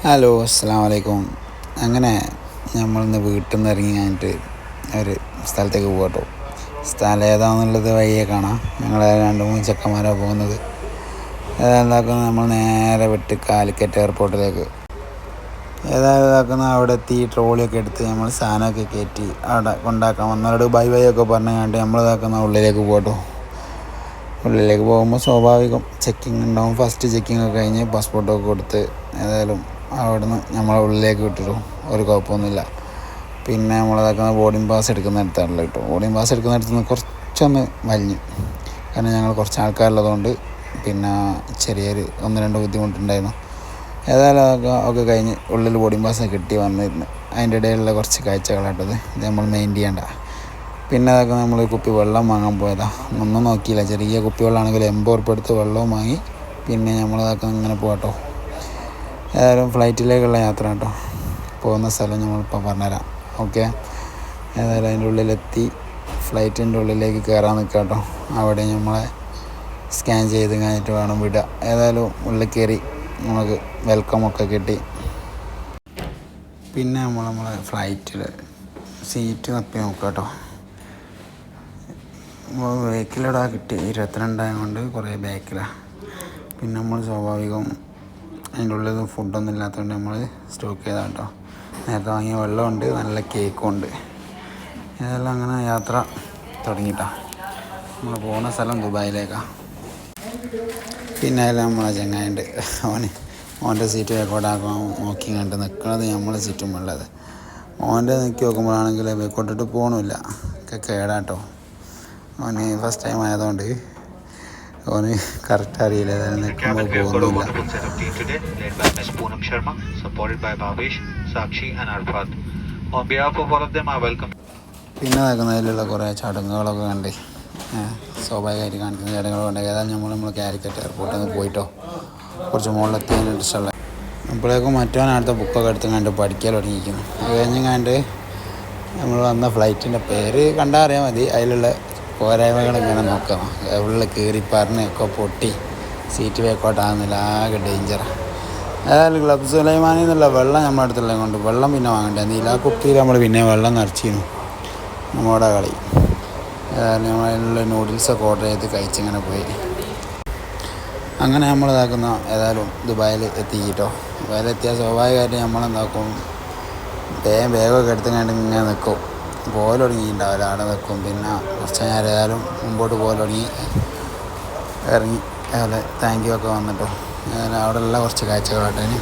Hello, അസ്സലാമു അലൈക്കും. അങ്ങനെ നമ്മളിന്ന് വീട്ടിൽ നിന്ന് ഇറങ്ങി കഴിഞ്ഞിട്ട് ഒരു സ്ഥലത്തേക്ക് പോകട്ടോ. സ്ഥലം ഏതാണെന്നുള്ളത് വഴിയെ കാണാം. ഞങ്ങൾ 2-3 ചെക്കന്മാരാണ് പോകുന്നത്. ഏതാണ്ടാക്കുന്നത് നമ്മൾ നേരെ വിട്ട് കാലിക്കറ്റ് എയർപോർട്ടിലേക്ക്. ഏതാക്കുന്ന അവിടെ എത്തി ട്രോളിയൊക്കെ എടുത്ത് നമ്മൾ സാധനമൊക്കെ കയറ്റി അവിടെ കൊണ്ടാക്കാൻ വന്നവരോട് ബൈ ഒക്കെ പറഞ്ഞു കണ്ട് നമ്മൾ ഉള്ളിലേക്ക് പോകട്ടോ. ഉള്ളിലേക്ക് പോകുമ്പോൾ സ്വാഭാവികം ചെക്കിങ് ഉണ്ടാവും. ഫസ്റ്റ് ചെക്കിങ് ഒക്കെ കഴിഞ്ഞ് പാസ്പോർട്ടൊക്കെ കൊടുത്ത് ഏതായാലും അവിടുന്ന് നമ്മളെ ഉള്ളിലേക്ക് വിട്ടിട്ടു. ഒരു കുഴപ്പമൊന്നുമില്ല. പിന്നെ ബോർഡിംഗ് പാസ് എടുക്കുന്നിടത്താണല്ലോ കേട്ടോ. ബോർഡിംഗ് പാസ് എടുക്കുന്നിടത്ത് നിന്ന് കുറച്ചൊന്ന് വലിഞ്ഞു. കാരണം ഞങ്ങൾ കുറച്ച് ആൾക്കാരുള്ളതുകൊണ്ട് പിന്നെ ചെറിയൊരു 1-2 ബുദ്ധിമുട്ടുണ്ടായിരുന്നു. ഏതായാലും ഒക്കെ കഴിഞ്ഞ് ഉള്ളിൽ ബോർഡിംഗ് പാസ് കിട്ടി വന്നിരുന്നു. അതിൻ്റെ ഇടയിലുള്ള കുറച്ച് കാഴ്ചകളായിട്ടത് ഇത് നമ്മൾ മെയിൻ ചെയ്യേണ്ട. പിന്നെ നമ്മൾ കുപ്പി വെള്ളം വാങ്ങാൻ പോയതാണ്. ഒന്നും നോക്കിയില്ല. ചെറിയ കുപ്പി വെള്ളമാണെങ്കിൽ 80 ഉറുപ്പിക എടുത്ത് വെള്ളവും വാങ്ങി. പിന്നെ ഇങ്ങനെ പോകട്ടോ. ഏതായാലും ഫ്ലൈറ്റിലേക്കുള്ള യാത്ര കേട്ടോ. പോകുന്ന സ്ഥലം നമ്മളിപ്പോൾ പറഞ്ഞുതരാം. ഓക്കെ, ഏതായാലും അതിൻ്റെ ഉള്ളിലെത്തി ഫ്ലൈറ്റിൻ്റെ ഉള്ളിലേക്ക് കയറാൻ നിൽക്കുക കേട്ടോ. അവിടെ നമ്മളെ സ്കാൻ ചെയ്ത് കഴിഞ്ഞിട്ട് വേണം വിടുക. ഏതായാലും ഉള്ളിൽ കയറി നമുക്ക് വെൽക്കമൊക്കെ കിട്ടി. പിന്നെ നമ്മളെ ഫ്ലൈറ്റിൽ സീറ്റ് തപ്പി നോക്കുക കേട്ടോ. ബാക്കിലിടാൻ കിട്ടി 22 ആയതുകൊണ്ട് കുറേ ബാക്കിലാണ്. പിന്നെ നമ്മൾ സ്വാഭാവികം അതിൻ്റെ ഉള്ളിൽ ഫുഡൊന്നും ഇല്ലാത്തതുകൊണ്ട് നമ്മൾ സ്റ്റോക്ക് ചെയ്താൽ കേട്ടോ. നേരത്തെ വാങ്ങിയ വെള്ളമുണ്ട്, നല്ല കേക്കും ഉണ്ട്. ഇതെല്ലാം അങ്ങനെ യാത്ര തുടങ്ങിയിട്ടാണ്. നമ്മൾ പോകുന്ന സ്ഥലം ദുബായിലേക്കാണ്. പിന്നെ അതിൽ നമ്മളെ ചങ്ങായിണ്ട്, ഓൻ്റെ സീറ്റ് ബേക്കോട്ടാക്കാൻ നോക്കി കണ്ട് നിൽക്കുന്നത് നമ്മളെ സീറ്റും ഉള്ളത്. ഓൻ്റെ നോക്കി നോക്കുമ്പോഴാണെങ്കിൽ ബേക്കോട്ടിട്ട് പോകണമില്ല, ഒക്കെ കേടാട്ടോ. ഓന് ഫസ്റ്റ് ടൈം ആയതുകൊണ്ട് ഓന് കറക്റ്റ് അറിയില്ല. നിൽക്കുമ്പോൾ പോകുന്നില്ല. പിന്നെ നിൽക്കുന്നതിലുള്ള കുറേ ചടങ്ങുകളൊക്കെ കണ്ട് സ്വാഭാവികമായിട്ട് കാണിക്കുന്ന ചടങ്ങുകൾ കൊണ്ട് ഏതായാലും നമ്മൾ കാലിക്കറ്റ് എയർപോർട്ടിൽ നിന്ന് പോയിട്ടോ. കുറച്ച് മുകളിലെത്തിയതിന് ഇഷ്ടമുള്ള അപ്പോഴേക്കും മറ്റവനടുത്ത ബുക്കൊക്കെ എടുത്ത് കണ്ട് പഠിക്കാൻ തുടങ്ങിയിരിക്കുന്നു. അത് കഴിഞ്ഞ് കണ്ട് നമ്മൾ വന്ന ഫ്ലൈറ്റിൻ്റെ പേര് കണ്ടാൽ അറിയാൽ മതി. അതിലുള്ള പോരായ്മകൾ ഇങ്ങനെ നോക്കാം. ഉള്ളിൽ കയറി പറഞ്ഞൊക്കെ പൊട്ടി സീറ്റ് ബേക്കോട്ടാകുന്നില്ല, ആകെ ഡേഞ്ചറാണ്. ഏതായാലും ക്ലബ് സുലൈമാനിൽ നിന്നുള്ള വെള്ളം നമ്മുടെ അടുത്തുള്ളത് കൊണ്ട് വെള്ളം പിന്നെ വാങ്ങേണ്ടത്. നീല കുപ്പിയിൽ നമ്മൾ പിന്നെ വെള്ളം നിറച്ചിരുന്നു. നമ്മുടെ കളി. ഏതായാലും നമ്മളതിനുള്ള നൂഡിൽസൊക്കെ ഓർഡർ ചെയ്ത് കഴിച്ചിങ്ങനെ പോയി. അങ്ങനെ നമ്മൾ ഏതായാലും ദുബായിൽ എത്തിക്കിട്ടോ. ദുബായിലെത്തിയാൽ സ്വാഭാവികമായിട്ട് നമ്മളെന്താക്കും, ബാഗൊക്കെ എടുത്തുകൊണ്ട് ഇങ്ങനെ നിൽക്കും. പോകൽ തുടങ്ങിയിട്ടുണ്ടാവില്ല, അവിടെ നിൽക്കും. പിന്നെ കുറച്ച് നേരം ഏതായാലും മുമ്പോട്ട് പോകൽ തുടങ്ങി ഇറങ്ങി. അതുപോലെ താങ്ക് യു ഒക്കെ വന്നിട്ടോ. അവിടെ ഉള്ള കുറച്ച് കാഴ്ചകളായിട്ട്